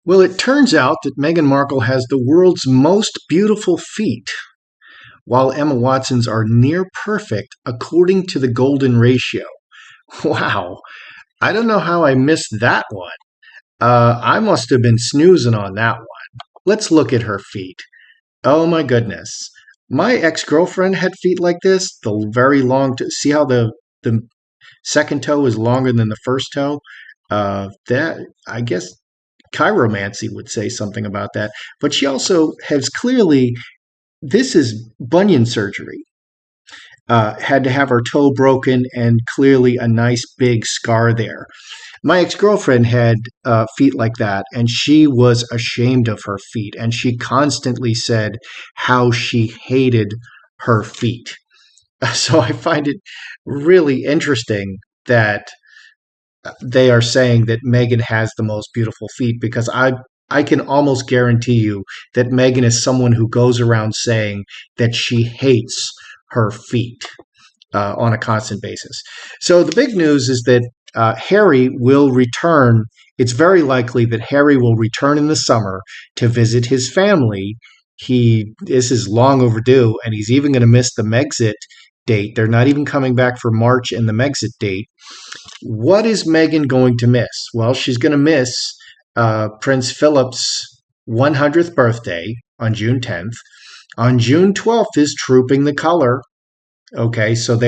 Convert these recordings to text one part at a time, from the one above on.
Well, it turns out that Meghan Markle has the world's most beautiful feet, while Emma Watson's are near perfect according to the golden ratio. Wow. I don't know how I missed that one. I must have been snoozing on that one. Let's look at her feet. Oh my goodness. My ex-girlfriend had feet like this, the very long see how the second toe is longer than the first toe? That I guess chiromancy would say something about that. But she also has clearly, this is bunion surgery. Had to have her toe broken and clearly a nice big scar there. My ex girlfriend had feet like that, and she was ashamed of her feet, and she constantly said how she hated her feet. So I find it really interesting that they are saying that Meghan has the most beautiful feet because I can almost guarantee you that Meghan is someone who goes around saying that she hates her feet on a constant basis. So the big news is that Harry will return. It's very likely that Harry will return in the summer to visit his family. This is long overdue, and he's even going to miss the Megxit date. They're not even coming back for March and the Megxit date. What is Meghan going to miss? Well, she's going to miss Prince Philip's 100th birthday on June 10th. On June 12th is Trooping the Color. Okay, so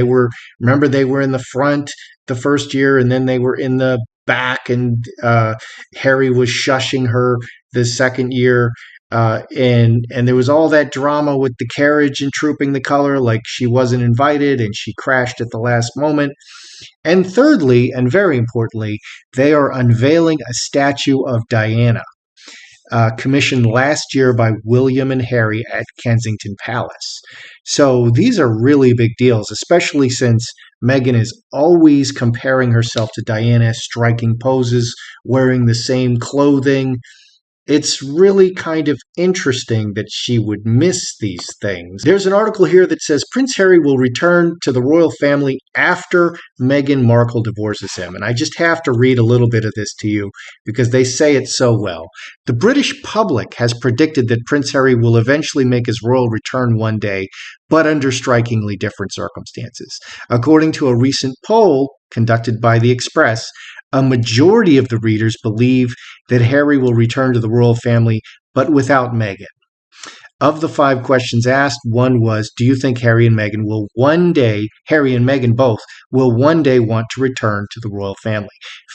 remember, they were in the front the first year, and then they were in the back, and Harry was shushing her the second year. And there was all that drama with the carriage and Trooping the Color, like she wasn't invited and she crashed at the last moment. And thirdly, and very importantly, they are unveiling a statue of Diana, commissioned last year by William and Harry at Kensington Palace. So these are really big deals, especially since Meghan is always comparing herself to Diana, striking poses, wearing the same clothing. It's really kind of interesting that she would miss these things. There's an article here that says Prince Harry will return to the royal family after Meghan Markle divorces him. And I just have to read a little bit of this to you because they say it so well. The British public has predicted that Prince Harry will eventually make his royal return one day, but under strikingly different circumstances. According to a recent poll conducted by The Express, a majority of the readers believe that Harry will return to the royal family, but without Meghan. Of the 5 questions asked, one was, do you think Harry and Meghan both, will one day want to return to the royal family?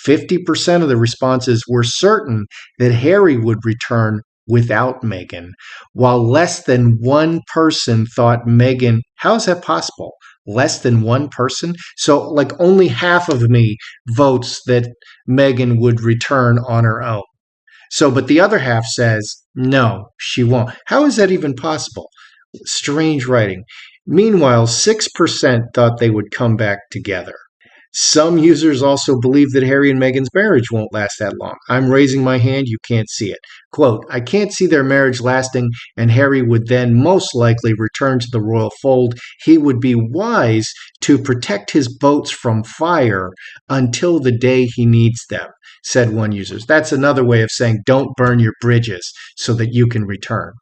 50% of the responses were certain that Harry would return without Meghan, while less than one person thought Meghan. How is that possible? Less than one person? So, like, only half of me votes that Meghan would return on her own. So, but the other half says, no, she won't. How is that even possible? Strange writing. Meanwhile, 6% thought they would come back together. Some users also believe that Harry and Meghan's marriage won't last that long. I'm raising my hand, you can't see it. Quote, I can't see their marriage lasting, and Harry would then most likely return to the royal fold. He would be wise to protect his boats from fire until the day he needs them, said one user. That's another way of saying don't burn your bridges so that you can return.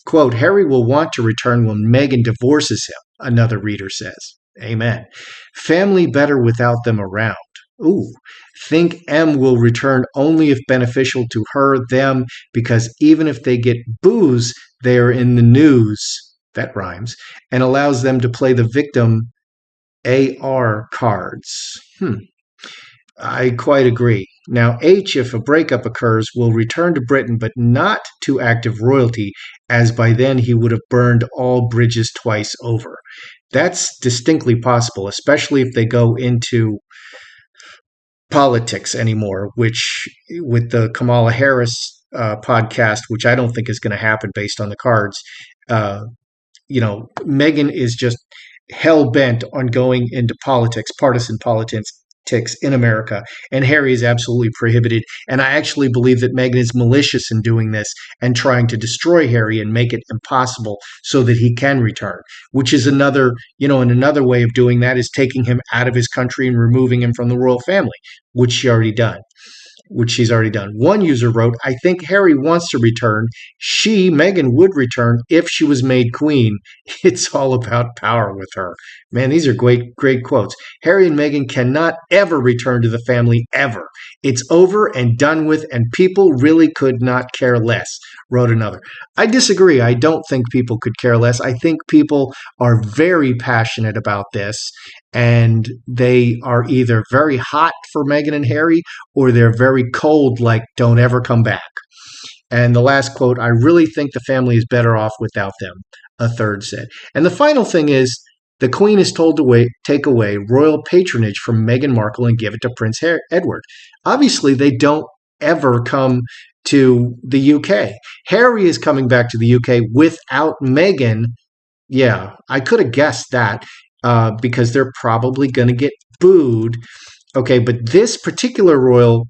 Quote, Harry will want to return when Meghan divorces him, another reader says. Amen. Family better without them around. Ooh. Think M will return only if beneficial to her, them, because even if they get booze, they are in the news, that rhymes, and allows them to play the victim AR cards. I quite agree. Now, H, if a breakup occurs, will return to Britain, but not to active royalty, as by then he would have burned all bridges twice over. That's distinctly possible, especially if they go into politics anymore, which with the Kamala Harris podcast, which I don't think is going to happen based on the cards, Meghan is just hell bent on going into politics, partisan politics in America, and Harry is absolutely prohibited. And I actually believe that Meghan is malicious in doing this and trying to destroy Harry and make it impossible so that he can return, which is another way of doing that is taking him out of his country and removing him from the royal family, which she already done. which she's already done. One user wrote, I think Harry wants to return. Meghan, would return if she was made queen. It's all about power with her. Man, these are great quotes. Harry and Meghan cannot ever return to the family, ever. It's over and done with, and people really could not care less, wrote another. I disagree. I don't think people could care less. I think people are very passionate about this, and they are either very hot for Meghan and Harry, or they're very cold, like, don't ever come back. And the last quote, I really think the family is better off without them, a third said. And the final thing is, the Queen is told to take away royal patronage from Meghan Markle and give it to Prince Edward. Obviously, they don't ever come to the UK. Harry is coming back to the UK without Meghan. Yeah, I could have guessed that because they're probably going to get booed. Okay, but this particular royal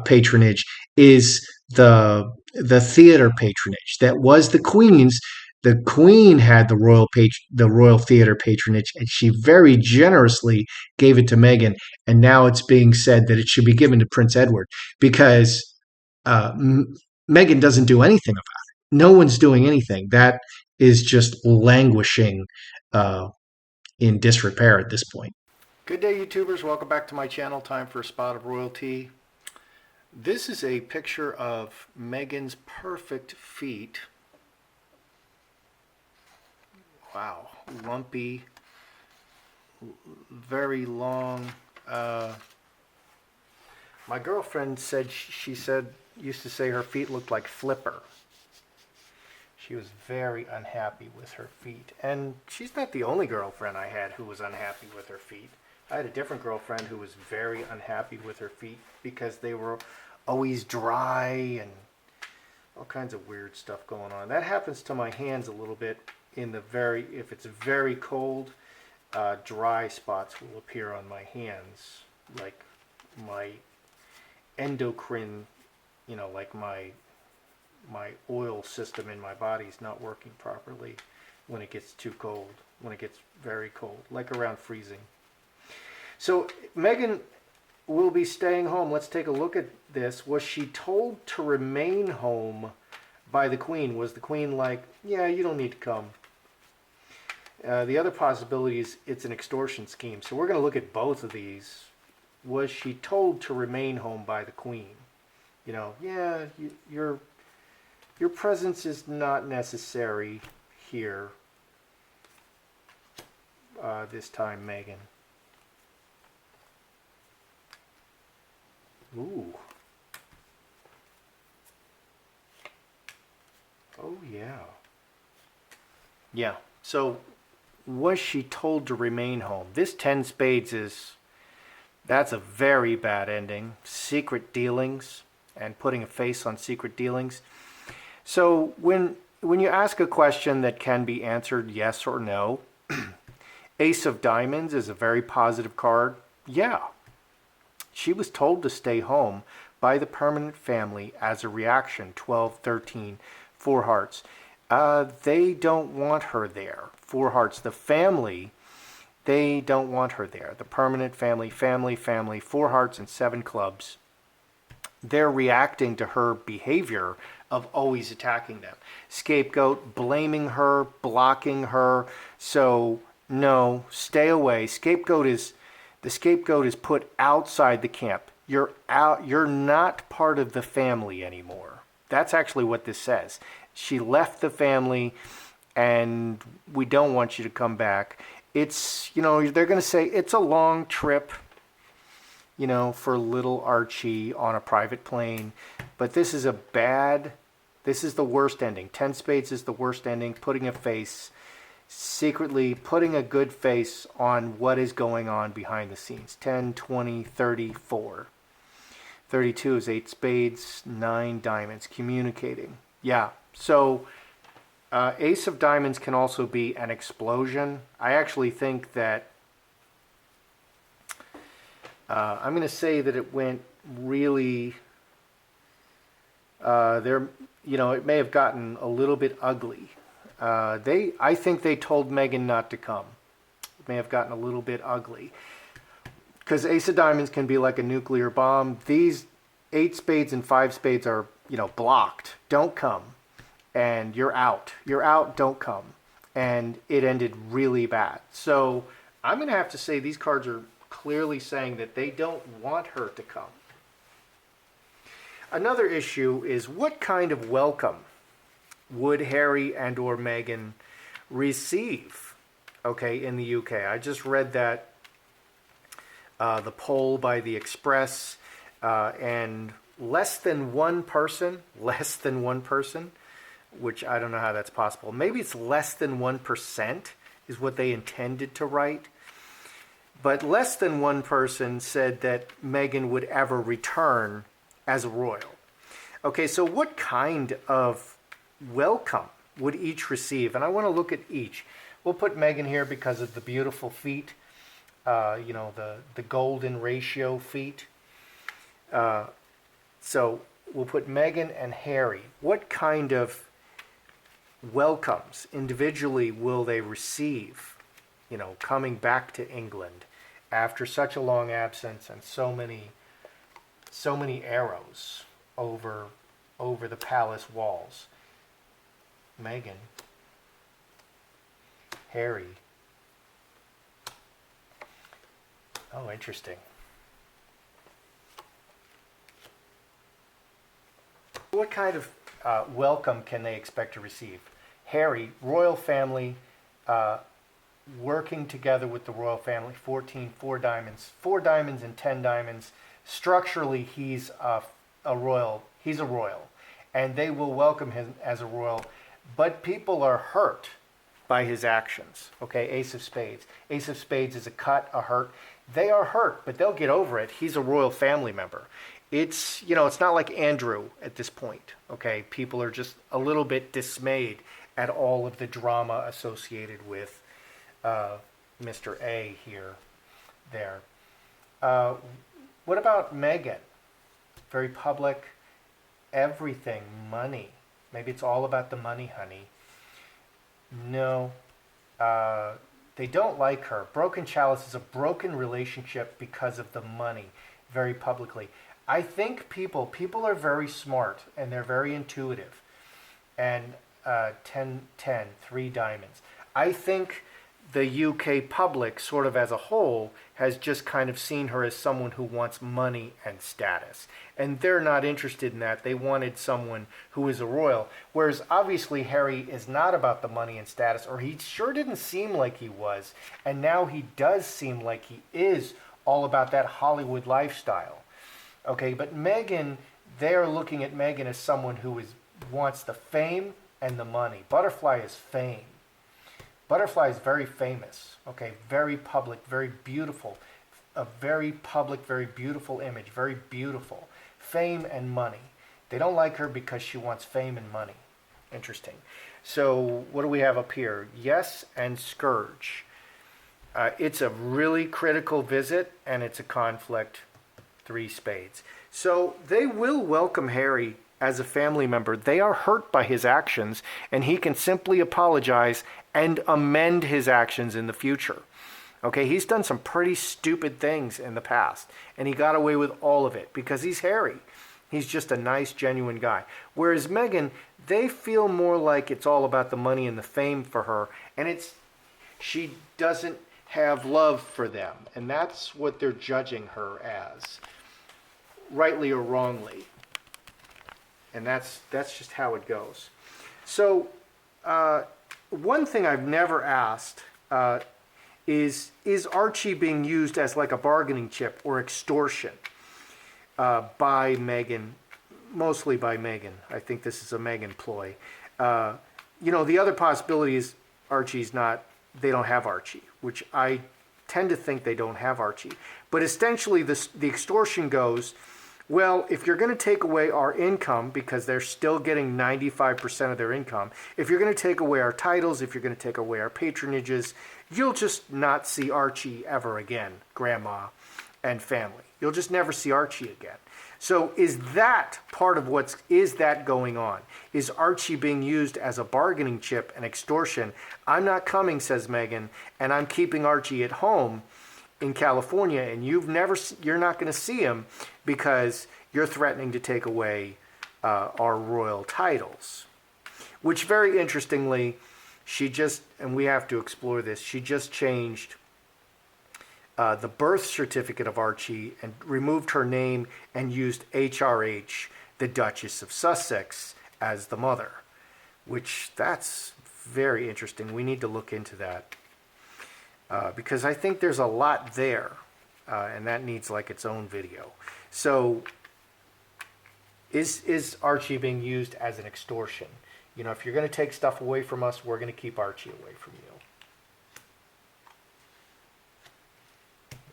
patronage is the theater patronage that was the Queen's. The Queen had the royal theater patronage, and she very generously gave it to Meghan. And now it's being said that it should be given to Prince Edward because Meghan doesn't do anything about it. No one's doing anything. That is just languishing in disrepair at this point. Good day, YouTubers. Welcome back to my channel. Time for a spot of royalty. This is a picture of Meghan's perfect feet. Wow, lumpy, very long. My girlfriend said, used to say her feet looked like Flipper. She was very unhappy with her feet. And she's not the only girlfriend I had who was unhappy with her feet. I had a different girlfriend who was very unhappy with her feet because they were always dry and all kinds of weird stuff going on. That happens to my hands a little bit if it's very cold, dry spots will appear on my hands, like my endocrine, like my oil system in my body is not working properly when it gets too cold, when it gets very cold, like around freezing. So Meghan will be staying home. Let's take a look at this. Was she told to remain home by the Queen? Was the Queen like, yeah, you don't need to come? The other possibility is it's an extortion scheme. So we're going to look at both of these. Was she told to remain home by the Queen? Yeah, your presence is not necessary here this time, Meghan. Ooh. Oh, yeah. Yeah, so was she told to remain home? This 10 spades that's a very bad ending. Secret dealings and putting a face on secret dealings. So when you ask a question that can be answered yes or no, Ace of Diamonds is a very positive card. Yeah. She was told to stay home by the permanent family as a reaction. 12, 13, 4 hearts. They don't want her there. 4 hearts. The family, they don't want her there. The permanent family, 4 hearts and 7 clubs. They're reacting to her behavior of always attacking them. Scapegoat, blaming her, blocking her. So no, stay away. The scapegoat is put outside the camp. You're not part of the family anymore. That's actually what this says. She left the family and we don't want you to come back. It's, they're going to say it's a long trip, for little Archie on a private plane. But this is the worst ending. 10 spades is the worst ending. Secretly putting a good face on what is going on behind the scenes. 10, 20, 30, 4. 32 is 8 spades, 9 diamonds. Communicating. Yeah, so Ace of Diamonds can also be an explosion. I actually think that I'm going to say that it went really it may have gotten a little bit ugly. I think they told Meghan not to come. It may have gotten a little bit ugly. Because Ace of Diamonds can be like a nuclear bomb. These 8 spades and 5 spades are, blocked. Don't come. And you're out. You're out, don't come. And it ended really bad. So I'm going to have to say these cards are clearly saying that they don't want her to come. Another issue is what kind of welcome would Harry and or Meghan receive, okay, in the UK? I just read that the poll by the Express, and less than one person, which I don't know how that's possible. Maybe it's less than 1% is what they intended to write. But less than one person said that Meghan would ever return as a royal. Okay, so what kind of welcome would each receive? And I want to look at each. We'll put Meghan here because of the beautiful feet, the golden ratio feet. So we'll put Meghan and Harry. What kind of welcomes individually will they receive, coming back to England after such a long absence and so many arrows over the palace walls? Meghan, Harry. Oh, interesting. What kind of welcome can they expect to receive? Harry, royal family, working together with the royal family, 14, 4 diamonds, 4 diamonds and 10 diamonds. Structurally, he's a royal, and they will welcome him as a royal, but people are hurt by his actions. Okay, Ace of Spades. Ace of Spades is a cut, a hurt. They are hurt, but they'll get over it. He's a royal family member. It's, it's not like Andrew at this point. Okay, people are just a little bit dismayed at all of the drama associated with Mr. A here, there. What about Meghan? Very public, everything, money. Maybe it's all about the money, honey. No, they don't like her. Broken Chalice is a broken relationship because of the money, very publicly. I think people are very smart and they're very intuitive. And 10, 3 diamonds. I think the UK public, sort of as a whole, has just kind of seen her as someone who wants money and status. And they're not interested in that. They wanted someone who is a royal. Whereas obviously Harry is not about the money and status, or he sure didn't seem like he was. And now he does seem like he is all about that Hollywood lifestyle. Okay, but Meghan, they're looking at Meghan as someone who wants the fame and the money. Butterfly is fame. Butterfly is very famous, okay, very public, very beautiful. A very public, very beautiful image, very beautiful. Fame and money. They don't like her because she wants fame and money. Interesting. So what do we have up here? Yes and Scourge. It's a really critical visit, and it's a conflict. 3 spades. So they will welcome Harry as a family member. They are hurt by his actions, and he can simply apologize and amend his actions in the future. Okay, he's done some pretty stupid things in the past, and he got away with all of it because he's Harry. He's just a nice, genuine guy. Whereas Meghan, they feel more like it's all about the money and the fame for her, and she doesn't have love for them, and that's what they're judging her as, rightly or wrongly. And that's just how it goes. So one thing I've never asked is Archie being used as like a bargaining chip or extortion by Meghan, mostly by Meghan. I think this is a Meghan ploy. The other possibility is they don't have Archie, which I tend to think they don't have Archie. But essentially the extortion goes, well, if you're going to take away our income, because they're still getting 95% of their income, if you're going to take away our titles, if you're going to take away our patronages, you'll just not see Archie ever again, Grandma and family. You'll just never see Archie again. So is that part of is that going on? Is Archie being used as a bargaining chip and extortion? I'm not coming, says Meghan, and I'm keeping Archie at home in California, and you're not going to see him because you're threatening to take away our royal titles. Which, very interestingly, she just, and we have to explore this, she just changed the birth certificate of Archie and removed her name and used HRH, the Duchess of Sussex, as the mother. Which, that's very interesting. We need to look into that. Because I think there's a lot there. And that needs like its own video. So, is Archie being used as an extortion? You know, if you're going to take stuff away from us, we're going to keep Archie away from you.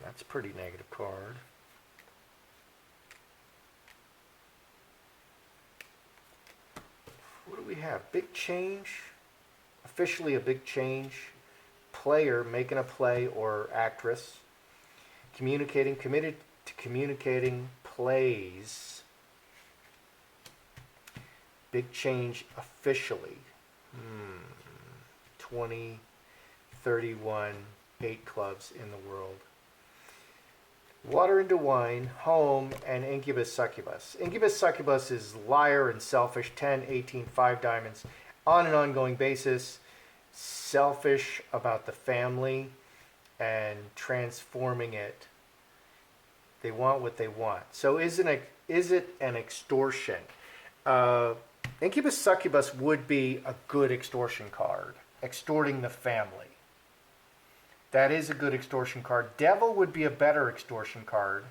That's a pretty negative card. What do we have? Big change. Officially a big change. Player making a play or actress. Communicating, committed to communicating plays. Big change officially. 20, 31, 8 clubs in the world. Water into wine, home, and incubus succubus. Incubus succubus is liar and selfish, 10, 18, 5 diamonds, on an ongoing basis. Selfish about the family and transforming it. They want what they want. So is it an extortion? Incubus succubus would be a good extortion card. Extorting the family. That is a good extortion card. Devil would be a better extortion card.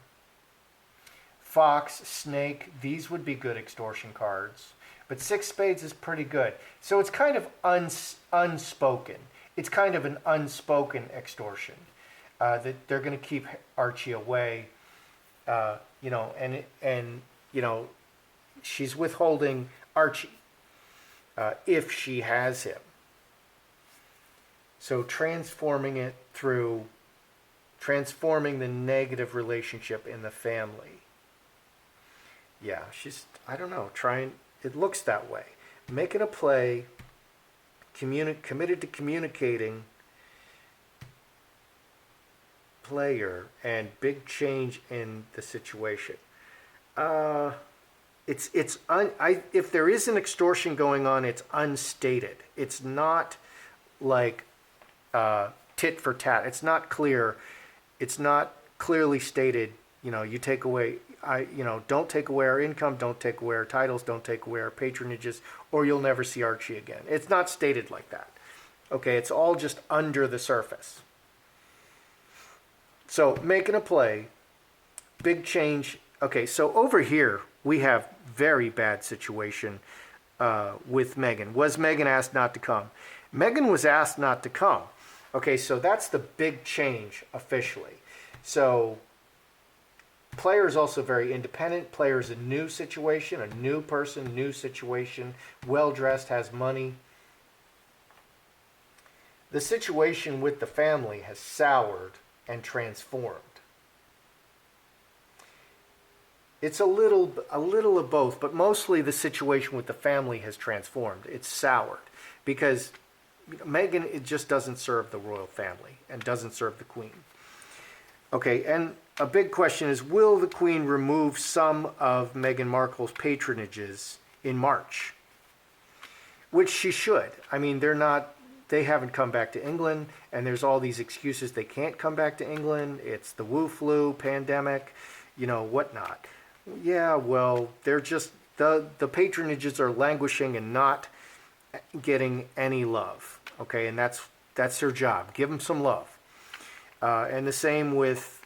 Fox, snake, these would be good extortion cards. But 6 spades is pretty good. So it's kind of unspoken. It's kind of an unspoken extortion. That they're going to keep Archie away. You know, and you know, she's withholding Archie if she has him. So transforming it through transforming the negative relationship in the family. Yeah, she's, I don't know, trying, it looks that way. Making a play, committed to communicating, player, and big change in the situation. If there is an extortion going on, it's unstated. It's not like tit for tat. It's not clear. It's not clearly stated. You know, you take away. Don't take away our income. Don't take away our titles. Don't take away our patronages, or you'll never see Archie again. It's not stated like that. Okay, it's all just under the surface. So making a play, big change. Okay, so over here we have very bad situation with Meghan. Was Meghan asked not to come? Meghan was asked not to come. Okay, so that's the big change officially. So player is also very independent. Player is a new situation, a new person, new situation, well-dressed, has money. The situation with the family has soured and transformed. It's a little of both, but mostly the situation with the family has transformed. It's soured because Meghan, it just doesn't serve the royal family and doesn't serve the Queen. Okay, and a big question is, will the Queen remove some of Meghan Markle's patronages in March? Which she should. I mean, they haven't come back to England, and there's all these excuses they can't come back to England. It's the Wu flu, pandemic, whatnot. Yeah, well, they're just, the patronages are languishing and not getting any love. Okay, and that's their job. Give them some love. And the same with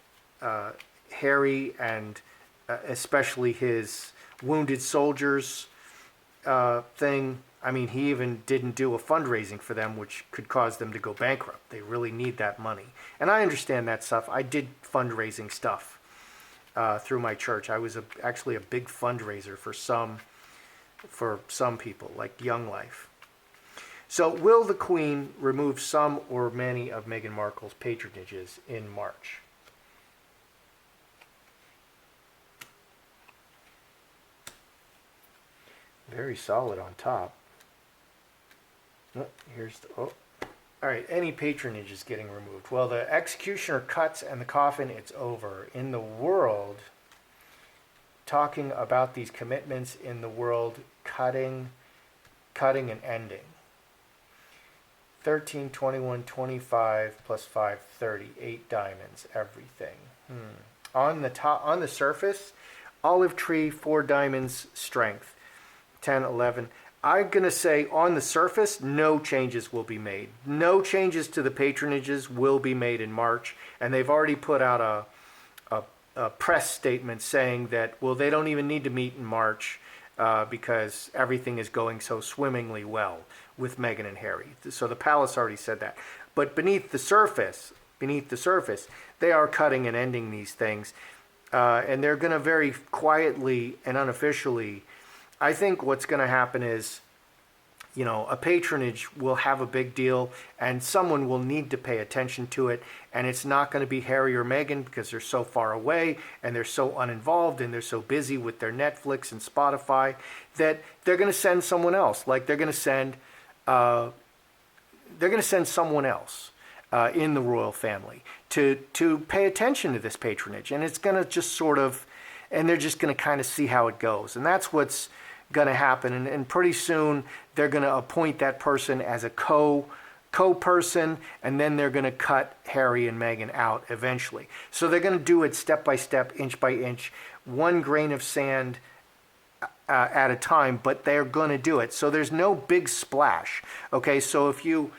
Harry and especially his wounded soldiers thing. I mean, he even didn't do a fundraising for them, which could cause them to go bankrupt. They really need that money. And I understand that stuff. I did fundraising stuff through my church. I was actually a big fundraiser for some people, like Young Life. So will the Queen remove some or many of Meghan Markle's patronages in March? Very solid on top. Oh, all right, any patronage is getting removed. Well, the executioner cuts and the coffin, it's over. In the world, talking about these commitments in the world cutting and ending. 13, 21, 25 plus 5, 30. 8 diamonds, everything. On the surface, olive tree, 4 diamonds, strength. 10, 11. I'm going to say on the surface, no changes will be made. No changes to the patronages will be made in March. And they've already put out a press statement saying that, well, they don't even need to meet in March because everything is going so swimmingly well with Meghan and Harry. So the palace already said that. But beneath the surface, they are cutting and ending these things. And they're going to very quietly and unofficially, I think what's going to happen is, a patronage will have a big deal and someone will need to pay attention to it. And it's not going to be Harry or Meghan because they're so far away and they're so uninvolved and they're so busy with their Netflix and Spotify that they're going to send someone else. Like they're going to send someone else in the royal family to pay attention to this patronage. And it's going to just and they're just going to kind of see how it goes. And that's what's going to happen. And pretty soon they're going to appoint that person as a co-person, and then they're going to cut Harry and Meghan out eventually. So they're going to do it step by step, inch by inch, one grain of sand at a time, but they're going to do it. So there's no big splash. Okay, so if you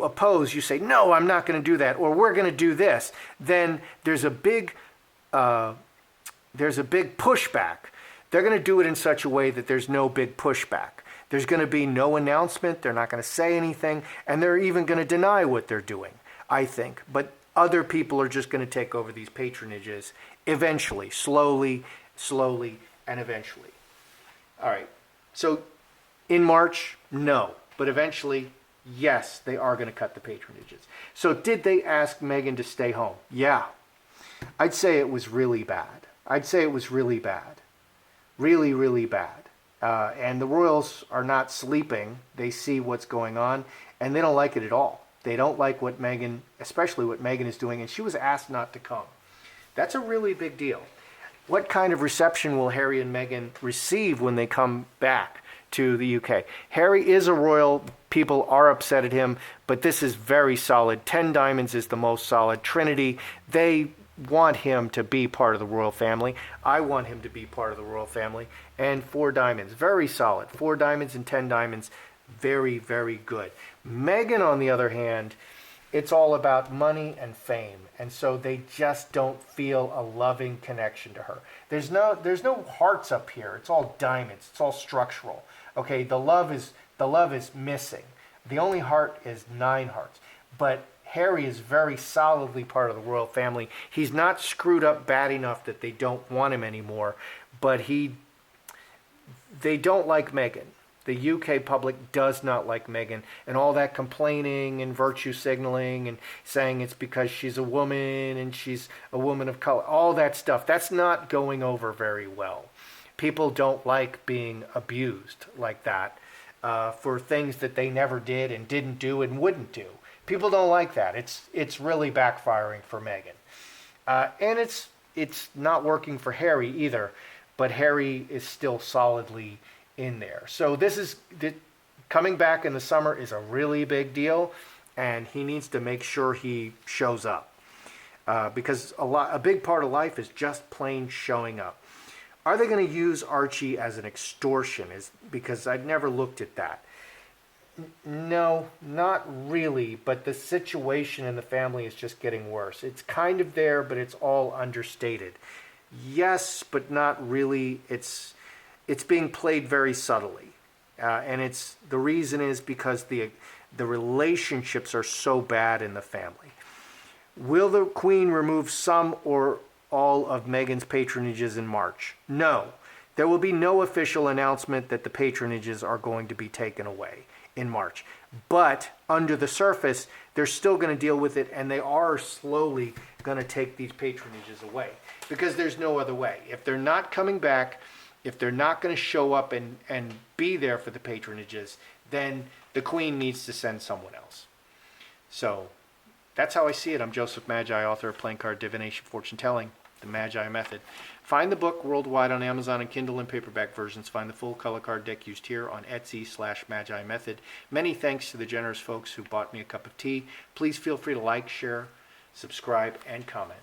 oppose, you say, no, I'm not going to do that, or we're going to do this, then there's a big pushback. They're going to do it in such a way that there's no big pushback. There's going to be no announcement. They're not going to say anything. And they're even going to deny what they're doing, I think. But other people are just going to take over these patronages eventually, slowly, and eventually. All right. So in March, no. But eventually, yes, they are going to cut the patronages. So did they ask Meghan to stay home? Yeah. I'd say it was really bad. Really, really bad. And the royals are not sleeping. They see what's going on, and they don't like it at all. They don't like what Meghan, especially what Meghan is doing, and she was asked not to come. That's a really big deal. What kind of reception will Harry and Meghan receive when they come back to the UK? Harry is a royal. People are upset at him, but this is very solid. 10 diamonds is the most solid. Trinity, they want him to be part of the royal family. I want him to be part of the royal family. And 4 diamonds, very solid. 4 diamonds and 10 diamonds, very, very good. Meghan, on the other hand, it's all about money and fame. And so they just don't feel a loving connection to her. There's no hearts up here. It's all diamonds. It's all structural. Okay, the love is missing. The only heart is 9 hearts. But Harry is very solidly part of the royal family. He's not screwed up bad enough that they don't want him anymore, but they don't like Meghan. The UK public does not like Meghan, and all that complaining and virtue signaling and saying it's because she's a woman and she's a woman of color, all that stuff, that's not going over very well. People don't like being abused like that for things that they never did and didn't do and wouldn't do. People don't like that. It's really backfiring for Meghan. And it's not working for Harry either, but Harry is still solidly in there. So coming back in the summer is a really big deal, and he needs to make sure he shows up. Because a big part of life is just plain showing up. Are they going to use Archie as an extortion? Because I'd never looked at that. No, not really, but the situation in the family is just getting worse. It's kind of there, but it's all understated. Yes, but not really. It's being played very subtly. And the reason is because the relationships are so bad in the family. Will the Queen remove some or all of Meghan's patronages in March? No. There will be no official announcement that the patronages are going to be taken away in March. But under the surface, they're still going to deal with it, and they are slowly going to take these patronages away because there's no other way. If they're not coming back, if they're not going to show up and be there for the patronages, then the Queen needs to send someone else. So that's how I see it. I'm Joseph Magi, author of Playing Card Divination Fortune Telling. The Magi Method. Find the book worldwide on Amazon and Kindle and paperback versions. Find the full color card deck used here on Etsy/Magi Method. Many thanks to the generous folks who bought me a cup of tea. Please feel free to like, share, subscribe, and comment.